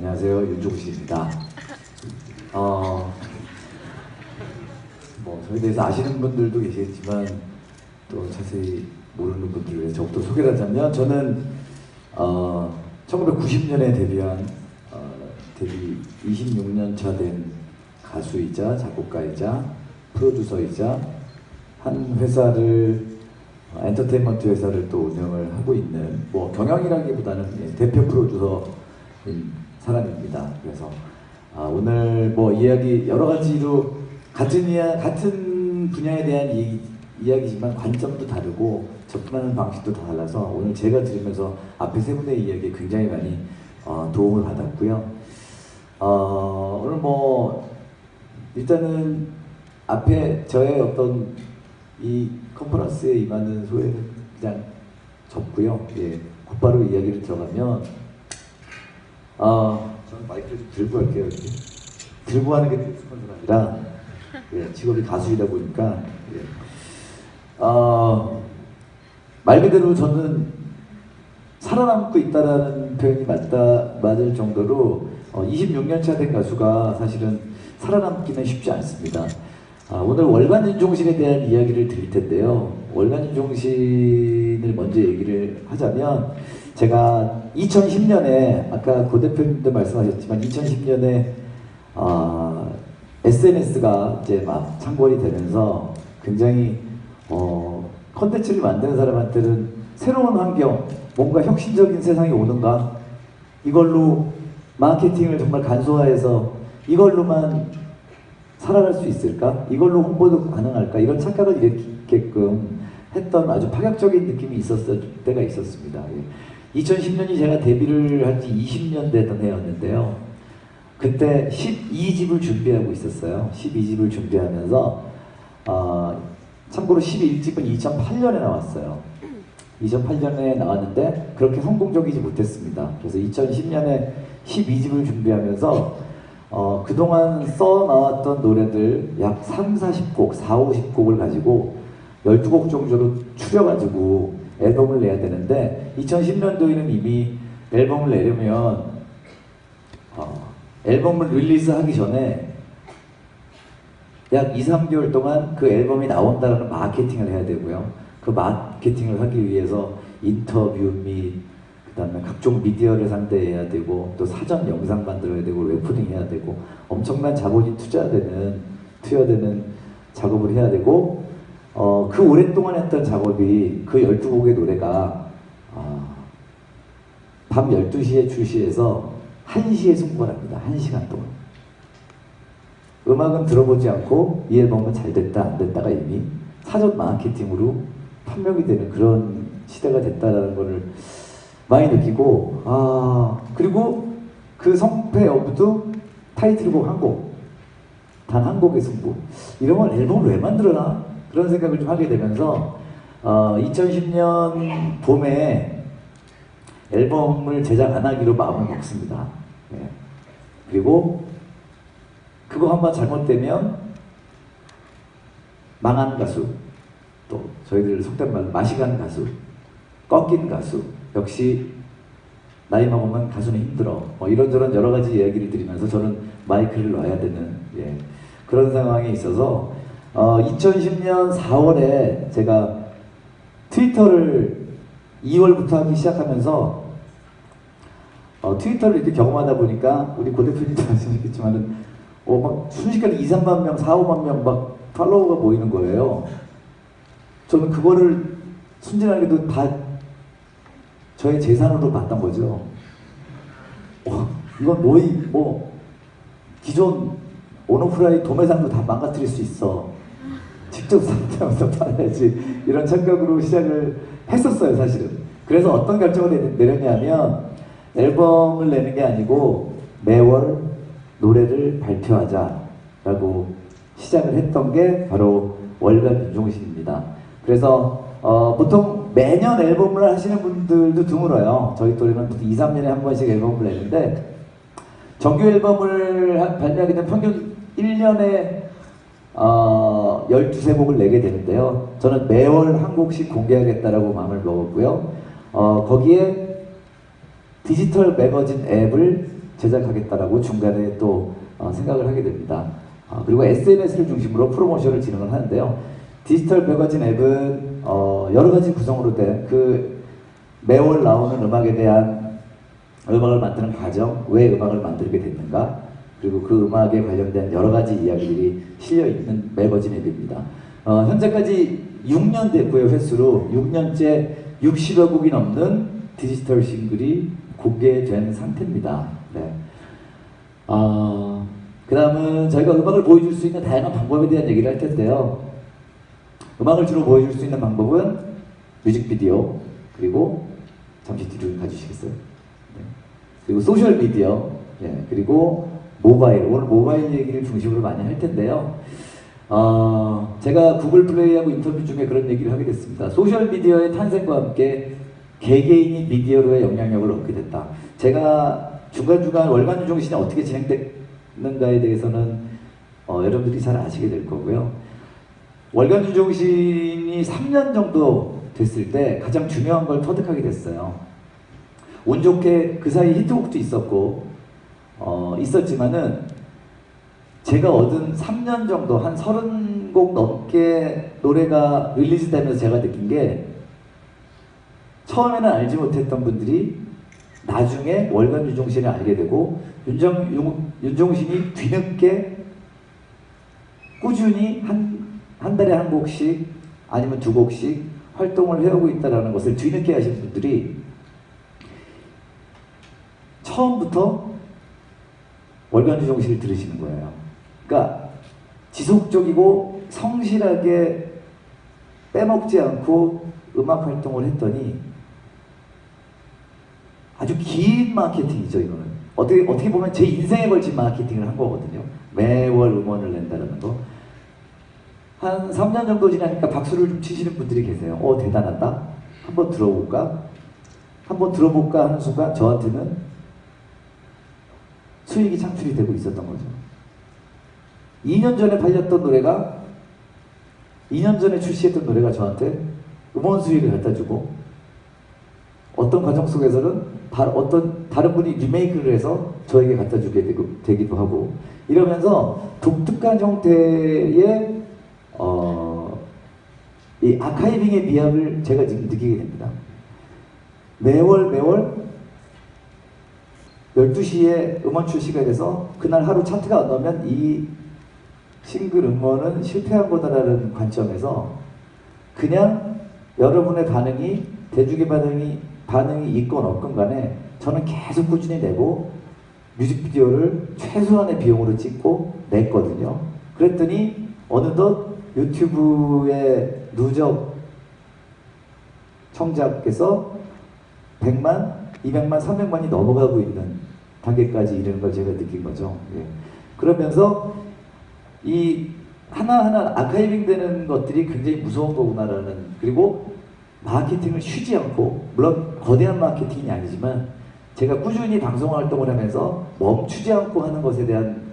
안녕하세요, 윤종신입니다. 저에 대해서 아시는 분들도 계시겠지만 또 자세히 모르는 분들을 위해서 저부터 소개를 하자면, 저는 1990년에 데뷔한 데뷔 26년 차 된 가수이자 작곡가이자 프로듀서이자 한 회사를 엔터테인먼트 회사를 또 운영을 하고 있는, 경영이라기보다는 대표 프로듀서인 사람입니다. 그래서 오늘 이야기 여러 가지로 같은 분야에 대한 이야기지만 관점도 다르고 접근하는 방식도 다 달라서 오늘 제가 들으면서 앞에 세 분의 이야기에 굉장히 많이 도움을 받았고요. 오늘 일단은 앞에 저의 어떤 이 컨퍼런스에 임하는 소회는 그냥 접고요. 곧바로 이야기를 들어가면, 저는 마이크를 좀 들고 할게요. 이렇게 들고 하는 게 익숙한 건 아니라, 직업이 가수이다 보니까, 말 그대로 저는 살아남고 있다라는 표현이 맞을 정도로 26년 차 된 가수가 사실은 살아남기는 쉽지 않습니다. 오늘 월간 윤종신에 대한 이야기를 드릴 텐데요. 월간 윤종신을 먼저 얘기를 하자면, 제가 2010년에 아까 고 대표님도 말씀하셨지만 2010년에 SNS가 이제 막 창궐이 되면서 굉장히 컨텐츠를 만드는 사람한테는 새로운 환경, 뭔가 혁신적인 세상이 오는가, 이걸로 마케팅을 정말 간소화해서 이걸로만 살아갈 수 있을까? 이걸로 홍보도 가능할까? 이런 착각을 일으키게끔 했던 아주 파격적인 느낌이 있었을 때가 있었습니다. 2010년이 제가 데뷔를 한 지 20년 되던 해였는데요. 그때 12집을 준비하고 있었어요. 12집을 준비하면서 참고로 11집은 2008년에 나왔어요. 2008년에 나왔는데 그렇게 성공적이지 못했습니다. 그래서 2010년에 12집을 준비하면서 그동안 써나왔던 노래들 약 30-40곡, 40-50곡을 가지고 12곡 정도로 추려가지고 앨범을 내야 되는데, 2010년도에는 이미 앨범을 내려면 앨범을 릴리즈하기 전에 약 2-3개월 동안 그 앨범이 나온다는 마케팅을 해야 되고요. 그 마케팅을 하기 위해서 인터뷰 및 그다음에 각종 미디어를 상대해야 되고, 또 사전 영상 만들어야 되고, 래퍼링 해야 되고, 엄청난 자본이 투여되는 작업을 해야 되고, 그 오랫동안 했던 작업이, 그 12곡의 노래가 밤 12시에 출시해서 1시에 승부합니다. 1시간 동안. 음악은 들어보지 않고 이 앨범은 잘 됐다 안 됐다가 이미 사전 마케팅으로 판명이 되는 그런 시대가 됐다라는 거를 많이 느끼고, 그리고 그 성패 여부도 타이틀곡 한 곡, 단 한 곡의 승부. 이러면 앨범을 왜 만들어나? 그런 생각을 좀 하게 되면서 2010년 봄에 앨범을 제작 안 하기로 마음을 먹습니다. 그리고 그거 한번 잘못되면 망한 가수, 또 저희들 속된 말로 마시간 가수, 꺾인 가수, 역시 나이 먹으면 가수는 힘들어, 이런저런 여러 가지 이야기를 드리면서 저는 마이크를 놔야 되는 그런 상황에 있어서 2010년 4월에 제가 트위터를 2월부터 하기 시작하면서, 트위터를 이렇게 경험하다 보니까 우리 고 대표님도 아시겠지만은 막 순식간에 2-3만 명, 4-5만 명 막 팔로워가 보이는 거예요. 저는 그거를 순진하게도 다 저의 재산으로 봤던 거죠. 이건 기존 온오프라인 도매상도 다 망가뜨릴 수 있어. 직접 상대하면서 팔아야지. 이런 착각으로 시작을 했었어요, 사실은. 그래서 어떤 결정을 내렸냐면, 앨범을 내는 게 아니고 매월 노래를 발표하자라고 시작을 했던 게 바로 월간 윤종신입니다. 그래서 보통 매년 앨범을 하시는 분들도 드물어요. 저희 또래는 보통 2-3년에 한 번씩 앨범을 내는데, 정규 앨범을 발매하게 되면 평균 1년에 12-13곡을 내게 되는데요. 저는 매월 한 곡씩 공개하겠다라고 마음을 먹었고요. 거기에 디지털 매거진 앱을 제작하겠다라고 중간에 또 생각을 하게 됩니다. 그리고 SNS를 중심으로 프로모션을 진행을 하는데요. 디지털 매거진 앱은 여러 가지 구성으로 된 그 매월 나오는 음악에 대한 음악을 만드는 과정, 왜 음악을 만들게 됐는가, 그리고 그 음악에 관련된 여러 가지 이야기들이 실려 있는 매거진 앱입니다. 현재까지 6년 됐고요. 횟수로 6년째 60여 곡이 넘는 디지털 싱글이 공개된 상태입니다. 네. 그 다음은 저희가 음악을 보여줄 수 있는 다양한 방법에 대한 얘기를 할 텐데요. 음악을 주로 보여줄 수 있는 방법은 뮤직비디오, 그리고 잠시 뒤로 가주시겠어요? 네. 그리고 소셜미디어, 네. 그리고 모바일, 오늘 모바일 얘기를 중심으로 많이 할 텐데요. 제가 구글 플레이하고 인터뷰 중에 그런 얘기를 하게 됐습니다. 소셜미디어의 탄생과 함께 개개인이 미디어로의 영향력을 얻게 됐다. 제가 중간중간 월간 유종신이 어떻게 진행되는가에 대해서는 여러분들이 잘 아시게 될 거고요. 월간 유종신이 3년 정도 됐을 때 가장 중요한 걸 터득하게 됐어요. 운 좋게 그 사이 히트곡도 있었고 있었지만은 제가 얻은 3년 정도 한 30곡 넘게 노래가 릴리즈 되면서 제가 느낀 게 처음에는 알지 못했던 분들이 나중에 월간 유종신을 알게 되고 윤종신이 뒤늦게 꾸준히 한 달에 한 곡씩 아니면 두 곡씩 활동을 해오고 있다는 것을 뒤늦게 하신 분들이 처음부터 월간 유종신을 들으시는 거예요. 그러니까 지속적이고 성실하게 빼먹지 않고 음악 활동을 했더니 아주 긴 마케팅이죠. 이거는 어떻게 보면 제 인생에 걸친 마케팅을 한 거거든요. 매월 음원을 낸다는 거. 한 3년 정도 지나니까 박수를 좀 치시는 분들이 계세요. 대단하다. 한번 들어볼까? 한번 들어볼까 하는 순간 저한테는 수익이 창출이 되고 있었던 거죠. 2년 전에 팔렸던 노래가 2년 전에 출시했던 노래가 저한테 음원 수익을 갖다 주고 어떤 과정 속에서는 어떤 다른 분이 리메이크를 해서 저에게 갖다 주게 되기도 하고 이러면서 독특한 형태의 이 아카이빙의 미학을 제가 지금 느끼게 됩니다. 매월 12시에 음원 출시가 돼서 그날 하루 차트가 안 나오면 이 싱글 음원은 실패한 거다라는 관점에서 그냥 여러분의 반응이 대중의 반응이 있건 없건 간에 저는 계속 꾸준히 내고 뮤직비디오를 최소한의 비용으로 찍고 냈거든요. 그랬더니 어느덧 유튜브의 누적 청자께서 100만, 200만, 300만이 넘어가고 있는 단계까지 이르는 걸 제가 느낀 거죠. 예. 그러면서 이 하나하나 아카이빙 되는 것들이 굉장히 무서운 거구나라는, 그리고 마케팅을 쉬지 않고, 물론 거대한 마케팅이 아니지만 제가 꾸준히 방송 활동을 하면서 멈추지 않고 하는 것에 대한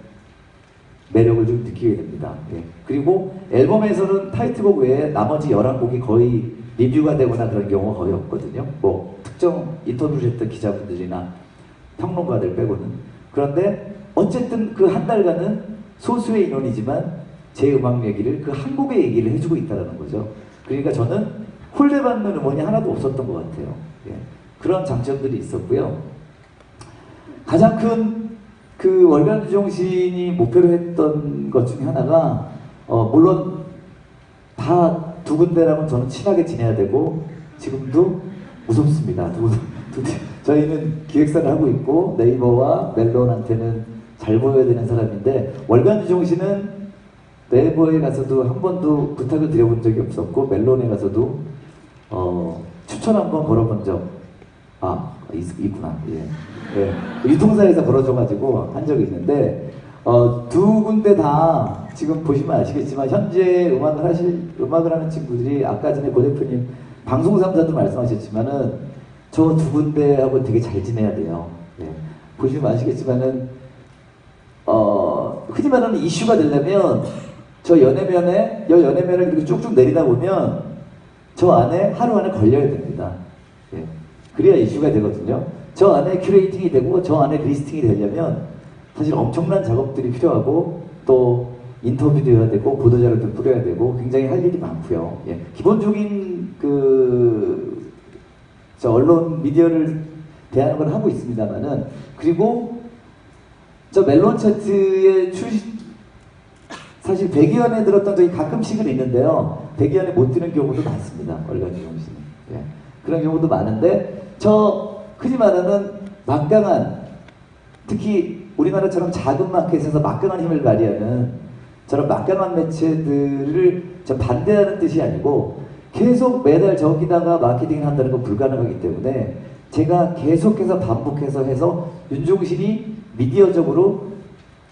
매력을 좀 느끼게 됩니다. 예. 그리고 앨범에서는 타이틀곡 외에 나머지 11곡이 거의 리뷰가 되거나 그런 경우가 거의 없거든요. 뭐 특정 인터뷰를 했던 기자분들이나 평론가들 빼고는. 그런데 어쨌든 그 한 달간은 소수의 인원이지만 제 음악 얘기를 그 한 곡의 얘기를 해주고 있다는 거죠. 그러니까 저는 홀대받는 음원이 하나도 없었던 것 같아요. 예. 그런 장점들이 있었고요. 가장 큰 그 월간 유종신이 목표로 했던 것 중에 하나가 물론 다 두 군데라면 저는 친하게 지내야 되고 지금도 무섭습니다. 저희는 기획사를 하고 있고 네이버와 멜론한테는 잘 보여야 되는 사람인데 월간 유종신은 네이버에 가서도 한 번도 부탁을 드려본 적이 없었고 멜론에 가서도 추천 한번 걸어본 적 있구나. 예. 예. 유통사에서 걸어줘가지고 한 적이 있는데 두 군데 다 지금 보시면 아시겠지만 현재 음악을 하는 친구들이 아까 전에 고 대표님 방송 3사도 말씀하셨지만은 저 두 군데하고 되게 잘 지내야 돼요. 예. 보시면 아시겠지만은 흔히 말하는 이슈가 되려면 저 연애면을 이렇게 쭉쭉 내리다 보면 저 안에 하루 안에 걸려야 됩니다. 예. 그래야 이슈가 되거든요. 저 안에 큐레이팅이 되고 저 안에 리스팅이 되려면 사실 엄청난 작업들이 필요하고 또 인터뷰도 해야 되고 보도자료도 뿌려야 되고 굉장히 할 일이 많고요. 예. 기본적인 저 언론 미디어를 대하는 걸 하고 있습니다만은 그리고 저 멜론 차트에 사실 100위 안에 들었던 적이 가끔씩은 있는데요. 100위 안에 못 드는 경우도 많습니다. 월간 유종신은. 예. 그런 경우도 많은데 저 흔히 말하는 막강한 특히 우리나라처럼 작은 마켓에서 막강한 힘을 발휘하는 저런 막강한 매체들을 저 반대하는 뜻이 아니고 계속 매달 저기다가 마케팅을 한다는 건 불가능하기 때문에 제가 계속해서 반복해서 해서 윤종신이 미디어적으로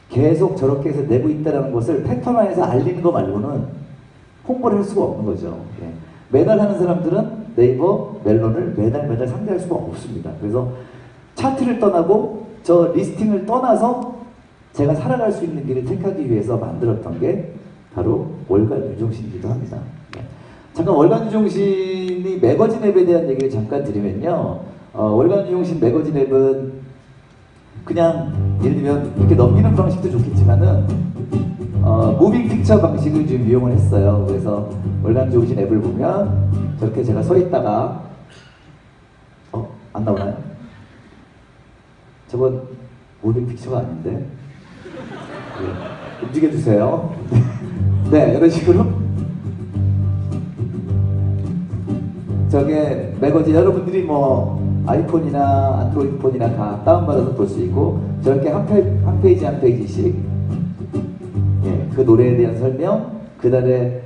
계속 저렇게 해서 내고 있다는 것을 팩터만에서 알리는 거 말고는 홍보를 할 수가 없는 거죠. 예. 매달 하는 사람들은 네이버, 멜론을 매달 상대할 수가 없습니다. 그래서 차트를 떠나고 저 리스팅을 떠나서 제가 살아갈 수 있는 길을 택하기 위해서 만들었던 게 바로 월간 유종신이기도 합니다. 네. 잠깐 월간 유종신이 매거진 앱에 대한 얘기를 잠깐 드리면요. 월간 유종신 매거진 앱은 그냥 예를 들면 이렇게 넘기는 방식도 좋겠지만은 무빙 픽처 방식을 좀 이용을 했어요. 그래서 월간 유종신 앱을 보면 저렇게 제가 서 있다가 안 나오나요? 저건 무빙 픽처가 아닌데 네, 움직여주세요. 네, 이런 식으로 저게 매거진 여러분들이 뭐 아이폰이나 안드로이드 폰이나 다 다운받아서 볼 수 있고 저렇게 한 페이지 한 페이지씩 예, 그 노래에 대한 설명 그날의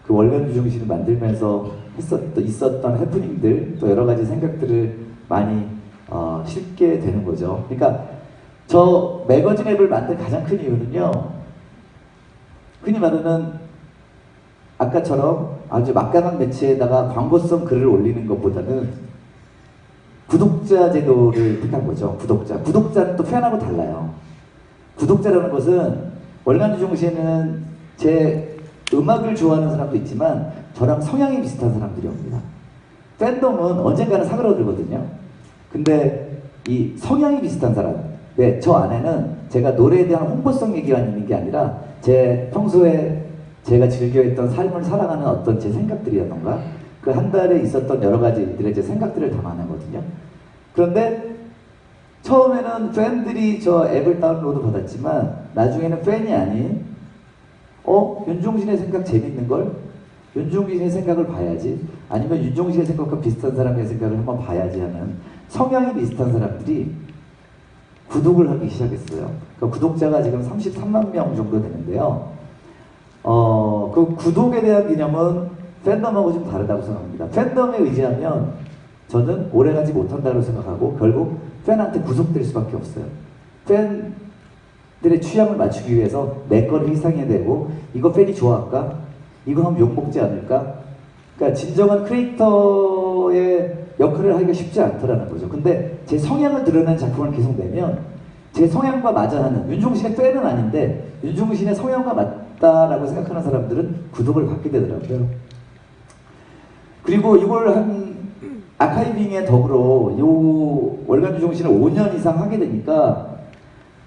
그 월간 유종신을 만들면서 있었던 해프닝들 또 여러 가지 생각들을 많이 쉽게 되는 거죠. 그러니까 저 매거진 앱을 만든 가장 큰 이유는요. 흔히 말하는 아까처럼 아주 막강한 매체에다가 광고성 글을 올리는 것보다는 구독자 제도를 택한 거죠. 구독자는 또 표현하고 달라요. 구독자라는 것은 월간 유종신은 제 음악을 좋아하는 사람도 있지만 저랑 성향이 비슷한 사람들이 옵니다. 팬덤은 언젠가는 사그러들거든요. 근데 이 성향이 비슷한 사람 네, 저 안에는 제가 노래에 대한 홍보성 얘기가 있는 게 아니라 제 평소에 제가 즐겨했던 삶을 살아가는 어떤 제 생각들이라던가 그 한 달에 있었던 여러 가지 일들의 제 생각들을 담아내거든요. 그런데 처음에는 팬들이 저 앱을 다운로드 받았지만 나중에는 팬이 아닌 윤종신의 생각 재밌는걸? 윤종신의 생각을 봐야지 아니면 윤종신의 생각과 비슷한 사람의 생각을 한번 봐야지 하는 성향이 비슷한 사람들이 구독을 하기 시작했어요. 그 구독자가 지금 33만 명 정도 되는데요. 그 구독에 대한 개념은 팬덤하고 좀 다르다고 생각합니다. 팬덤에 의지하면 저는 오래가지 못한다고 생각하고 결국 팬한테 구속될 수밖에 없어요. 팬들의 취향을 맞추기 위해서 내 거를 희생해야 되고 이거 팬이 좋아할까? 이거 하면 욕먹지 않을까? 그러니까 진정한 크리에이터의 역할을 하기가 쉽지 않더라는 거죠. 근데 제 성향을 드러낸 작품을 계속 내면 제 성향과 맞아하는 윤종신의 팬은 아닌데 윤종신의 성향과 맞다라고 생각하는 사람들은 구독을 받게 되더라고요. 그리고 이걸 한 아카이빙에 더불어 요 월간 유종신을 5년 이상 하게 되니까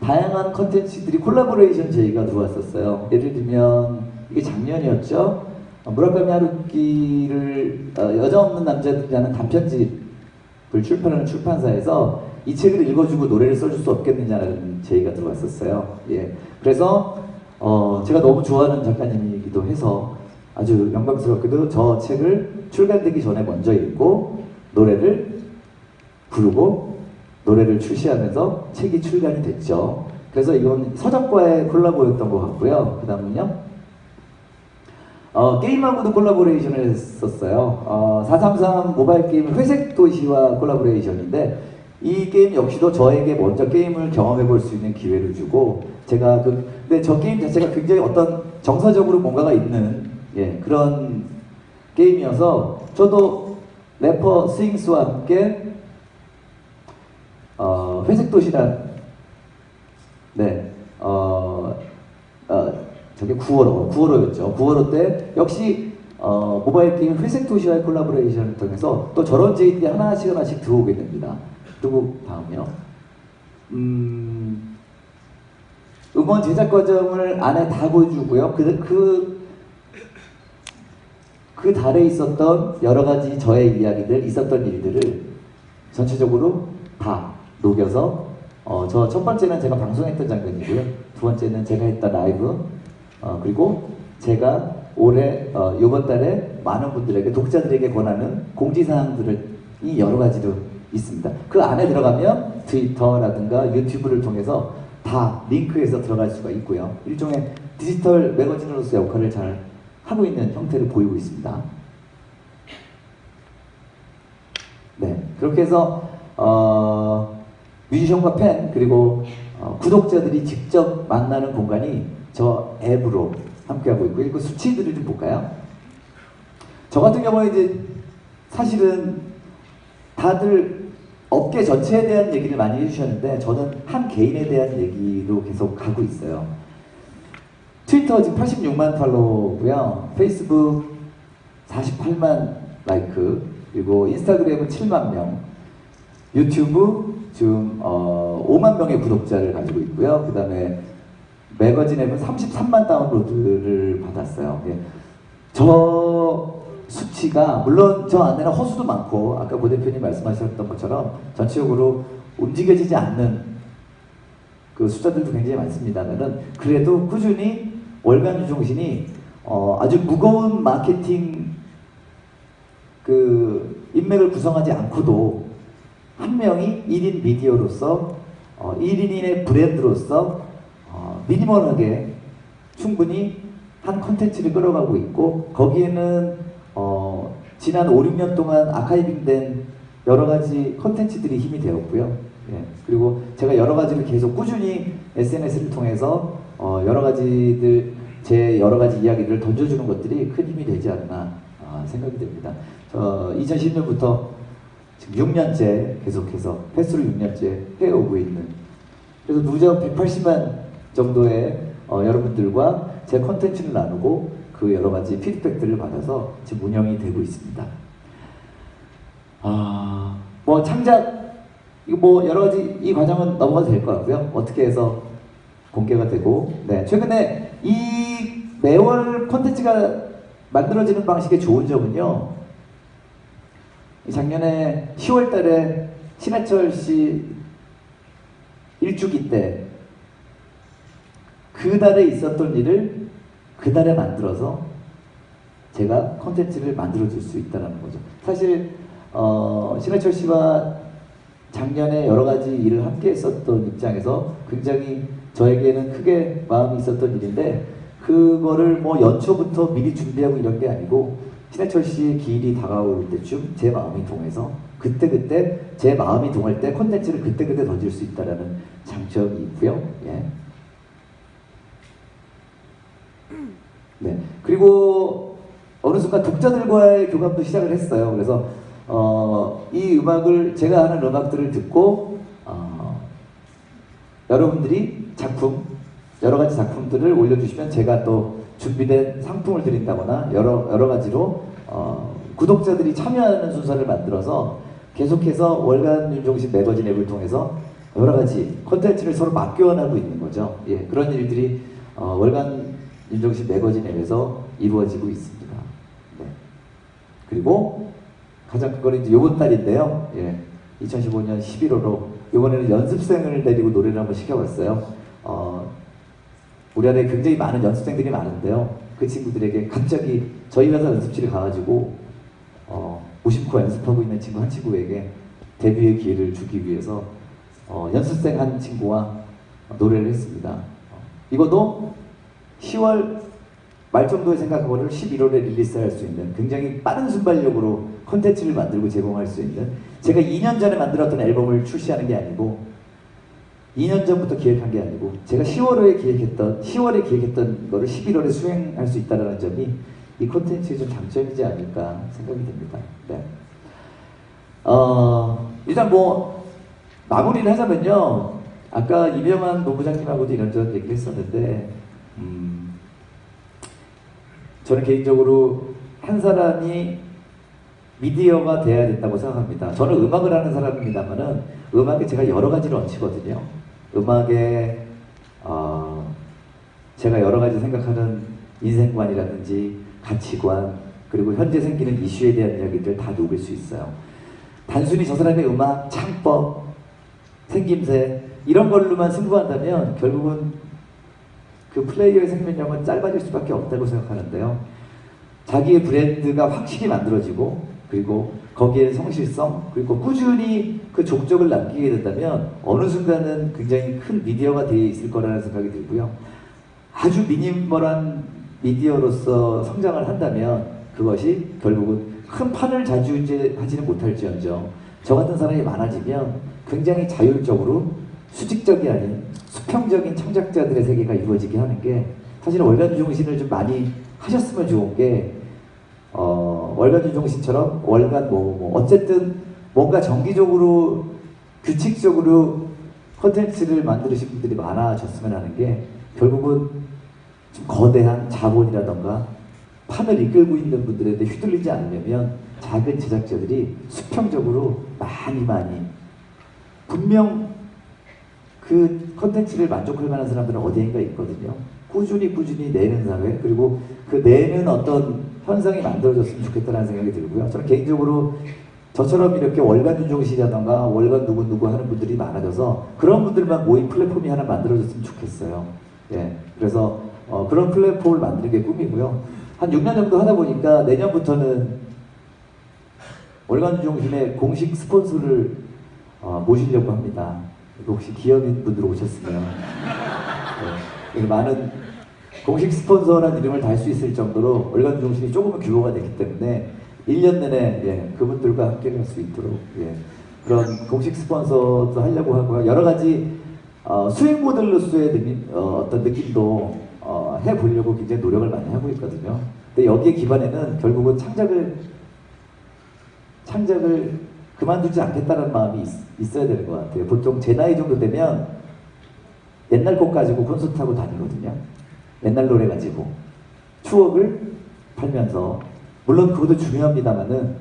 다양한 컨텐츠들이 콜라보레이션 제의가 들어왔었어요. 예를 들면 이게 작년이었죠. 무라카미 하루키를 여자 없는 남자들이라는 단편집을 출판하는 출판사에서 이 책을 읽어주고 노래를 써줄 수 없겠느냐는 제의가 들어왔었어요. 예. 그래서 제가 너무 좋아하는 작가님이기도 해서 아주 영광스럽게도 저 책을 출간되기 전에 먼저 읽고 노래를 부르고 노래를 출시하면서 책이 출간이 됐죠. 그래서 이건 서적과의 콜라보였던 것 같고요. 그 다음은요. 게임하고도 콜라보레이션을 했었어요. 433 모바일 게임 회색 도시와 콜라보레이션인데 이 게임 역시도 저에게 먼저 게임을 경험해 볼 수 있는 기회를 주고 제가 근데 저 게임 자체가 굉장히 어떤 정서적으로 뭔가가 있는 그런 게임이어서 저도 래퍼 스윙스와 함께 회색 도시란 저게 9월호였죠. 9월호 때 역시 모바일 게임 회색 도시와의 콜라보레이션을 통해서 또 저런 제이들이 하나씩 들어오게 됩니다. 그리고 다음이요. 음원 제작 과정을 안에 다 보여주고요. 그 달에 있었던 여러 가지 저의 이야기들, 있었던 일들을 전체적으로 다 녹여서 저 첫 번째는 제가 방송했던 장면이고요. 두 번째는 제가 했던 라이브, 그리고 제가 올해 이번 달에 많은 분들에게 독자들에게 권하는 공지사항들이 여러 가지로 있습니다. 그 안에 들어가면 트위터라든가 유튜브를 통해서 다 링크해서 들어갈 수가 있고요. 일종의 디지털 매거진으로서 역할을 잘 하고 있는 형태를 보이고 있습니다. 네, 그렇게 해서 뮤지션과 팬 그리고 구독자들이 직접 만나는 공간이 저 앱으로 함께하고 있고요. 그 수치들을 좀 볼까요? 저 같은 경우에 이제 사실은 다들 업계 전체에 대한 얘기를 많이 해주셨는데 저는 한 개인에 대한 얘기로 계속 가고 있어요. 트위터 지금 86만 팔로우고요. 페이스북 48만 라이크, 그리고 인스타그램은 7만 명, 유튜브 지금 5만 명의 구독자를 가지고 있고요. 그 다음에 매거진 앱은 33만 다운로드를 받았어요. 예. 저 수치가 물론 저 안에는 허수도 많고 아까 고 대표님 말씀하셨던 것처럼 전체적으로 움직여지지 않는 그 숫자들도 굉장히 많습니다만은 그래도 꾸준히 월간 유종신이 아주 무거운 마케팅 그 인맥을 구성하지 않고도 한 명이 1인 미디어로서 1인의 브랜드로서 미니멀하게 충분히 한 콘텐츠를 끌어가고 있고 거기에는 지난 5, 6년 동안 아카이빙된 여러 가지 콘텐츠들이 힘이 되었고요. 예, 그리고 제가 여러 가지를 계속 꾸준히 SNS를 통해서 여러 가지 이야기를 던져주는 것들이 큰 힘이 되지 않나 생각이 됩니다. 2010년부터 지금 6년째 계속해서 횟수를 6년째 해오고 있는, 그래서 누적 180만 정도의 여러분들과 제 콘텐츠를 나누고 그 여러 가지 피드백들을 받아서 지금 운영이 되고 있습니다. 뭐 창작 이거 뭐 여러 가지 이 과정은 넘어가도 될 것 같고요. 어떻게 해서 공개가 되고, 네, 최근에 이 매월 콘텐츠가 만들어지는 방식의 좋은 점은요. 작년에 10월 달에 신해철 씨 일주기 때 그 달에 있었던 일을 그 달에 만들어서 제가 콘텐츠를 만들어줄 수 있다는 거죠. 사실 신해철 씨와 작년에 여러 가지 일을 함께 했었던 입장에서 굉장히 저에게는 크게 마음이 있었던 일인데 그거를 뭐 연초부터 미리 준비하고 이런 게 아니고 신해철 씨의 기일이 다가올 때쯤 제 마음이 동해서 그때그때 제 마음이 동할 때 콘텐츠를 그때그때 던질 수 있다는 장점이 있고요. 예. 네. 그리고 어느 순간 독자들과의 교감도 시작을 했어요. 그래서 이 음악을 제가 하는 음악들을 듣고 여러분들이 여러 가지 작품들을 올려주시면 제가 또 준비된 상품을 드린다거나 여러 가지로 구독자들이 참여하는 순서를 만들어서 계속해서 월간 윤종신 매거진 앱을 통해서 여러 가지 콘텐츠를 서로 맞교환하고 있는 거죠. 예, 그런 일들이 월간 윤종신 매거진 앱에서 이루어지고 있습니다. 네. 그리고 가장 큰 거는 이제 요번 달인데요. 예, 2015년 11월로 이번에는 연습생을 데리고 노래를 한번 시켜봤어요. 우리 안에 굉장히 많은 연습생들이 많은데요. 그 친구들에게 갑자기 저희 회사 연습실에 가가지고 무심코 연습하고 있는 친구 한 친구에게 데뷔의 기회를 주기 위해서 연습생 한 친구와 노래를 했습니다. 이것도 10월 말 정도에 생각하고는 11월에 릴리스할 수 있는 굉장히 빠른 순발력으로 콘텐츠를 만들고 제공할 수 있는, 제가 2년 전에 만들었던 앨범을 출시하는 게 아니고 2년 전부터 기획한 게 아니고 제가 10월에 기획했던 거를 11월에 수행할 수 있다는 점이 이 콘텐츠의 좀 장점이지 않을까 생각이 됩니다. 네. 일단 뭐 마무리를 하자면요. 아까 이명환 본부장님하고도 이런저런 얘기를 했었는데 저는 개인적으로 한 사람이 미디어가 돼야 된다고 생각합니다. 저는 음악을 하는 사람입니다만은 음악에 제가 여러 가지를 얹히거든요. 음악에 제가 여러 가지 생각하는 인생관이라든지 가치관 그리고 현재 생기는 이슈에 대한 이야기들 다 녹일 수 있어요. 단순히 저 사람의 음악, 창법, 생김새 이런 걸로만 승부한다면 결국은 그 플레이어의 생명력은 짧아질 수밖에 없다고 생각하는데요. 자기의 브랜드가 확실히 만들어지고 그리고 거기에 성실성 그리고 꾸준히 그 족적을 남기게 된다면 어느 순간은 굉장히 큰 미디어가 되어 있을 거라는 생각이 들고요. 아주 미니멀한 미디어로서 성장을 한다면 그것이 결국은 큰 판을 자주하지는 못할지언정 저 같은 사람이 많아지면 굉장히 자율적으로 수직적이 아닌 수평적인 창작자들의 세계가 이루어지게 하는 게 사실 월간주종신을 좀 많이 하셨으면 좋은 게 월간주종신처럼 월간 어쨌든 뭔가 정기적으로 규칙적으로 컨텐츠를 만드신 분들이 많아졌으면 하는 게 결국은 좀 거대한 자본이라던가 판을 이끌고 있는 분들한테 휘둘리지 않으려면 작은 제작자들이 수평적으로 많이 분명 그 컨텐츠를 만족할 만한 사람들은 어디인가 있거든요. 꾸준히 내는 사회 그리고 그 내는 어떤 현상이 만들어졌으면 좋겠다는 생각이 들고요. 저는 개인적으로 저처럼 이렇게 월간 윤종신이라던가 월간 누구 하는 분들이 많아져서 그런 분들만 모인 플랫폼이 하나 만들어졌으면 좋겠어요. 예, 그래서 그런 플랫폼을 만드는 게 꿈이고요. 한 6년 정도 하다 보니까 내년부터는 월간 윤종신의 공식 스폰서를 모시려고 합니다. 혹시 기업인 분들 오셨으면 네, 많은 공식 스폰서라는 이름을 달 수 있을 정도로 월간 윤종신이 조금은 규모가 되기 때문에 1년 내내 그분들과 함께 할 수 있도록 그런 공식 스폰서도 하려고 하고요. 여러 가지 수익 모델로서의 어떤 느낌도 해보려고 굉장히 노력을 많이 하고 있거든요. 근데 여기에 기반에는 결국은 창작을 그만두지 않겠다는 마음이 있어야 되는 것 같아요. 보통 제 나이 정도 되면 옛날 곡 가지고 콘서트하고 다니거든요. 옛날 노래 가지고 추억을 팔면서 물론 그것도 중요합니다만은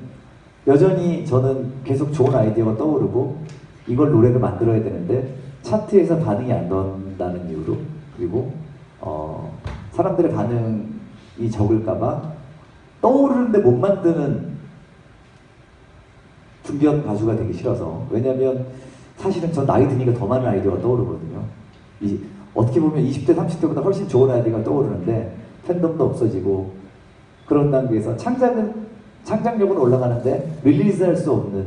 여전히 저는 계속 좋은 아이디어가 떠오르고 이걸 노래를 만들어야 되는데 차트에서 반응이 안 된다는 이유로 그리고 사람들의 반응이 적을까봐 떠오르는데 못 만드는 중견 가수가 되기 싫어서. 왜냐면 사실은 저 나이 드니까 더 많은 아이디어가 떠오르거든요. 어떻게 보면 20대 30대보다 훨씬 좋은 아이디어가 떠오르는데 팬덤도 없어지고 그런 단계에서 창작력은 올라가는데 릴리즈할 수 없는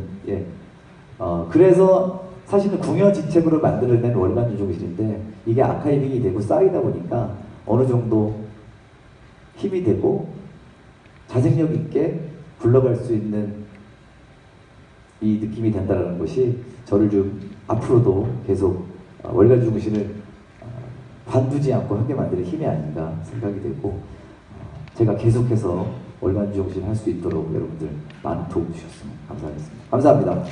그래서 사실은 궁여지책으로 만들어낸 월간 윤종신인데 이게 아카이빙이 되고 쌓이다 보니까 어느 정도 힘이 되고 자생력 있게 굴러갈 수 있는 이 느낌이 된다는 것이 저를 좀 앞으로도 계속 월간 윤종신을 관두지 않고 하게 만드는 힘이 아닌가 생각이 되고 제가 계속해서 월간 윤종신 할 수 있도록 여러분들 많은 도움 주셨으면 감사하겠습니다. 감사합니다.